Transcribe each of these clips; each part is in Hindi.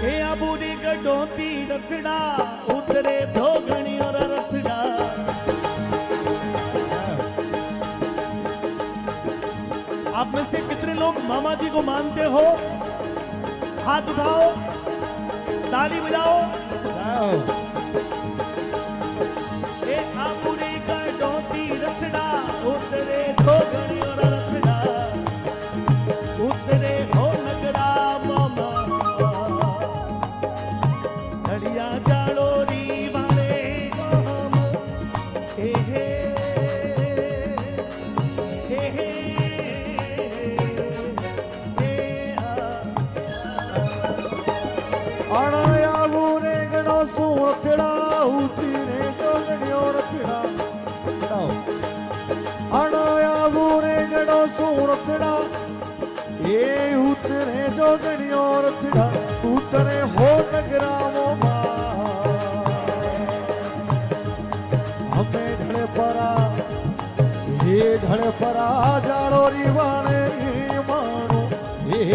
ए आबूरी गडोती रथड़ा उतरे धोगणी और रथड़ा। आप में से कितने लोग मामा जी को मानते हो? हाथ उठाओ, ताली बजाओ। ए आबूरी गडोती रथड़ा उतरे धोगणी और रथड़ा उतरे हो नगरा मामा ढलिया जाड़ोरी वाले गाम। हे हे हे हे आया बुरे गणो सूरतड़ा उतरे जोगणियों रतड़ा। आया बुरे गणो सूरतड़ा ये उतरे जोगणियों रतड़ा उतरे हो नगरामो हमें ढड़े परा ये ढड़े परा जाड़ो रिवाणे मानो ये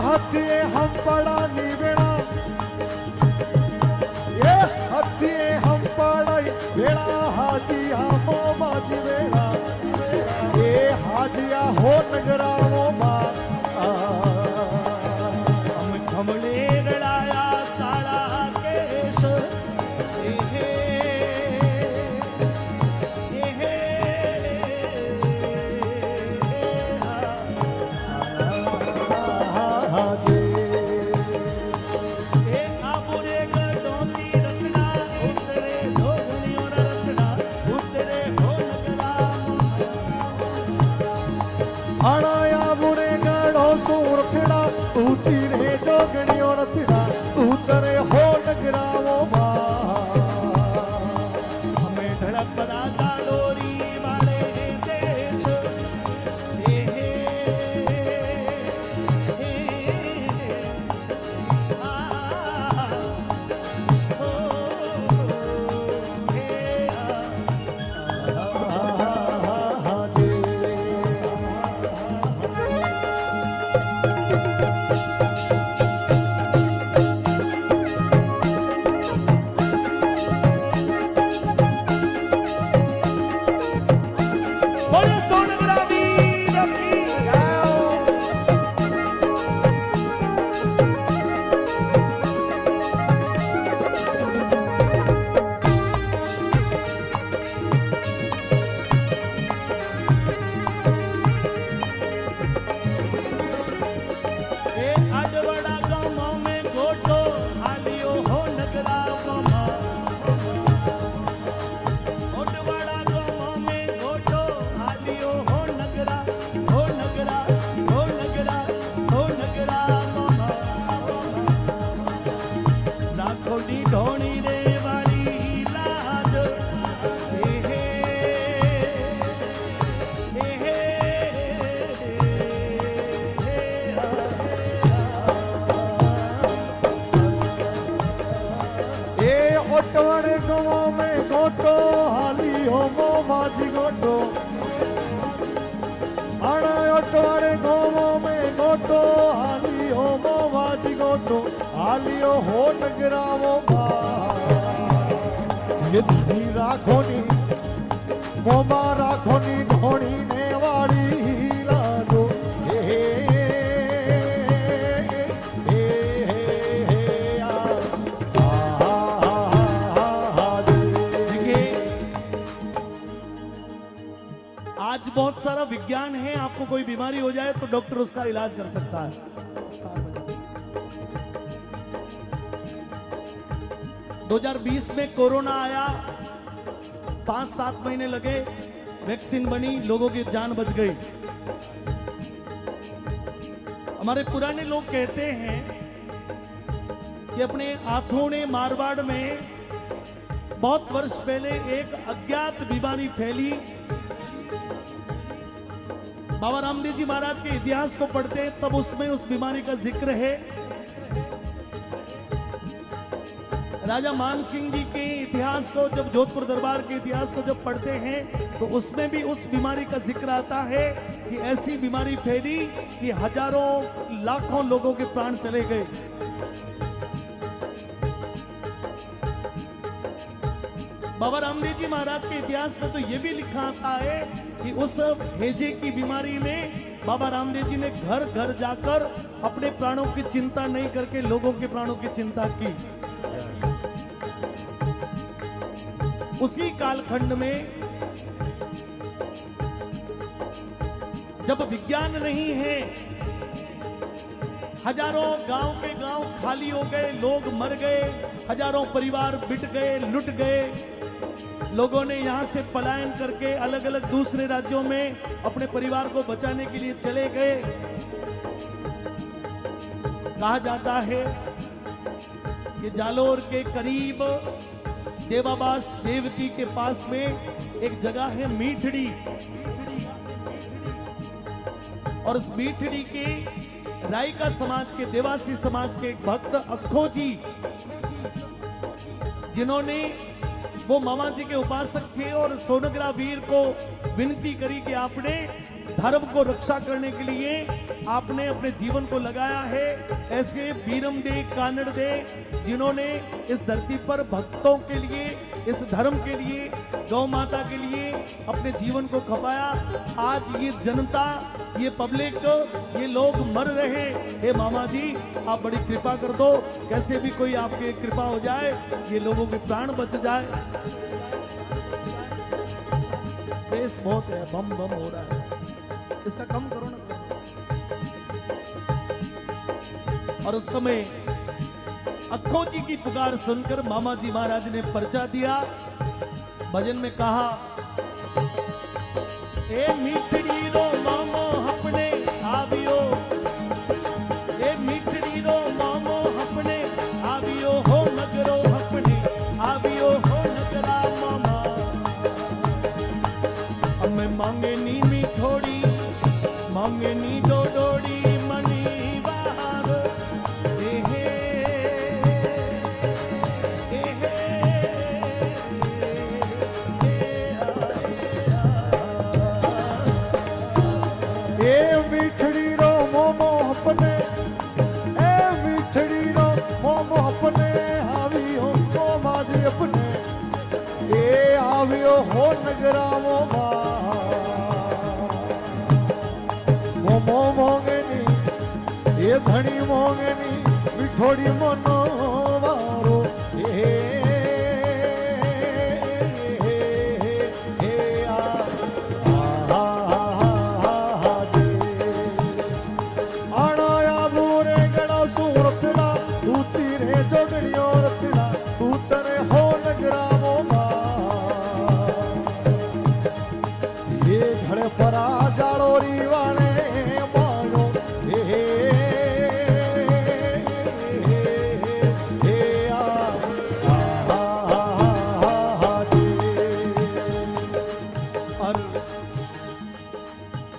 हथिये हम पड़ा निवेड़ा ये हथिये हम पड़ा बेड़ा हाजिया मो बाजी बेड़ा ये हाजिया हो नगरा मो हम कमले गड़ाया काला केश। हो नगरावो ये धनी राखोनी मोमा राखोनी ढोणी ने वाली लादो हे आज बहुत सारा विज्ञान है, आपको कोई बीमारी हो जाए तो डॉक्टर उसका इलाज कर सकता है। 2020 में कोरोना आया, 5-7 महीने लगे, वैक्सीन बनी, लोगों की जान बच गई। हमारे पुराने लोग कहते हैं कि अपने आठोने मारवाड़ में बहुत वर्ष पहले एक अज्ञात बीमारी फैली। बाबा रामदेव जी महाराज के इतिहास को पढ़ते हैं तब उसमें उस बीमारी का जिक्र है। राजा मान सिंह जी के इतिहास को जब जोधपुर दरबार के इतिहास को जब पढ़ते हैं तो उसमें भी उस बीमारी का जिक्र आता है कि ऐसी बीमारी फैली कि हजारों लाखों लोगों के प्राण चले गए। बाबा रामदेव जी महाराज के इतिहास में तो यह भी लिखा आता है कि उस हैजे की बीमारी में बाबा रामदेव जी ने घर घर जाकर अपने प्राणों की चिंता नहीं करके लोगों के प्राणों की चिंता की। उसी कालखंड में जब विज्ञान नहीं है, हजारों गांव के गांव खाली हो गए, लोग मर गए, हजारों परिवार बिट गए, लुट गए। लोगों ने यहां से पलायन करके अलग अलग दूसरे राज्यों में अपने परिवार को बचाने के लिए चले गए। कहा जाता है कि जालोर के करीब देवाबास देवती के पास में एक जगह है मीठड़ी, और उस मीठड़ी के रायका समाज के, देवासी समाज के एक भक्त अक्खो जी, जिन्होंने वो मामा जी के उपासक थे और सोनग्रा वीर को विनती करी कि आपने धर्म को रक्षा करने के लिए आपने अपने जीवन को लगाया है। ऐसे वीरम दे कानड़ दे जिन्होंने इस धरती पर भक्तों के लिए, इस धर्म के लिए, गौ माता के लिए अपने जीवन को खपाया। आज ये जनता, ये पब्लिक, ये लोग मर रहे। हे मामा जी, आप बड़ी कृपा कर दो, कैसे भी कोई आपकी कृपा हो जाए, ये लोगों के प्राण बच जाए। बेस बहुत है, बम बम हो रहा है, इसका कम करो ना। और उस समय अक्खो जी की पुकार सुनकर मामा जी महाराज ने पर्चा दिया। भजन में कहा, ए मीठड़ी रो मामो अपने आवियो, ए मीठड़ी रो मामो अपने आवियो, हो नगरो अपने आवियो, हो नगरा मामा। अब मैं मांगे नी मीठोड़ी, मांगे नी डोडोड़ी, मनी बाहर मीठड़ी रो मोमो अपने, ए मीठड़ी रो मोमो अपने आवियो, मोमा जी अपने ए आवियो, हो नगरा मोमा। मोमो मोंगनी ये धनी मोंगनी मिठोड़ी मनो वारो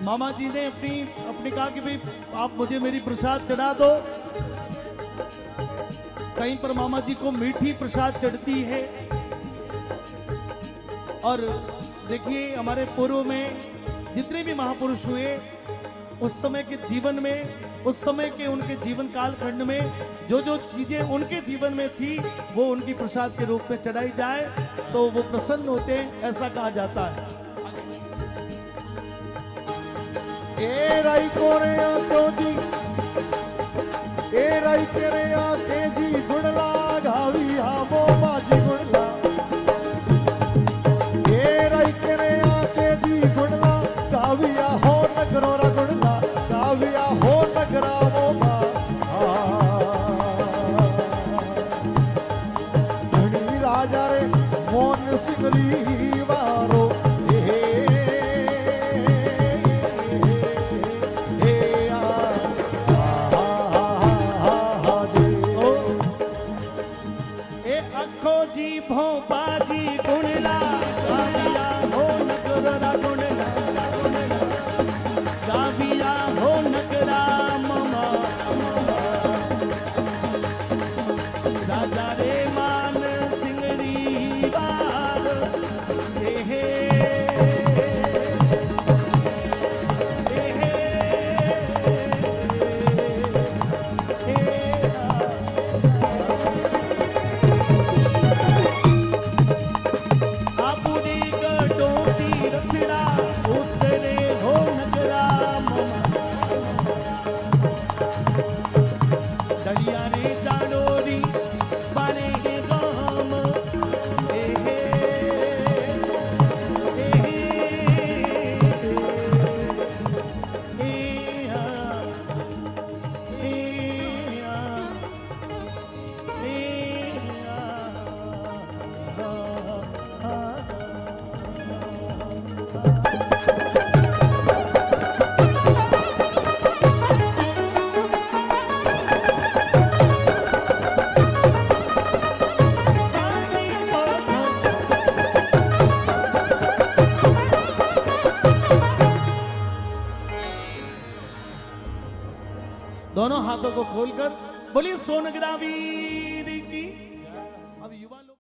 मामा जी ने अपनी कहा कि भाई आप मुझे मेरी प्रसाद चढ़ा दो। कहीं पर मामा जी को मीठी प्रसाद चढ़ती है। और देखिए, हमारे पूर्व में जितने भी महापुरुष हुए उस समय के जीवन में, उस समय के उनके जीवन काल खंड में जो जो चीजें उनके जीवन में थी वो उनकी प्रसाद के रूप में चढ़ाई जाए तो वो प्रसन्न होते हैं, ऐसा कहा जाता है। ए राई कोरे आंखों जी, ए राई तेरे आंखे जी गुणला गावी हामो बाजी गुणला। ए राई तेरे आंखे जी गुणला गाविया हो नगरोरा गुणला, गाविया हो नगरा मोमा। धनी राजा रे मोहन सिंगली वारो जी भोपाजी गुणला गाविया हो नगरा गुणला, गाविया हो नगरा ममा। राजा रे मान सिंगरी बार हे हे दोनों हाथों को खोलकर बोलिए सोनग्रावी।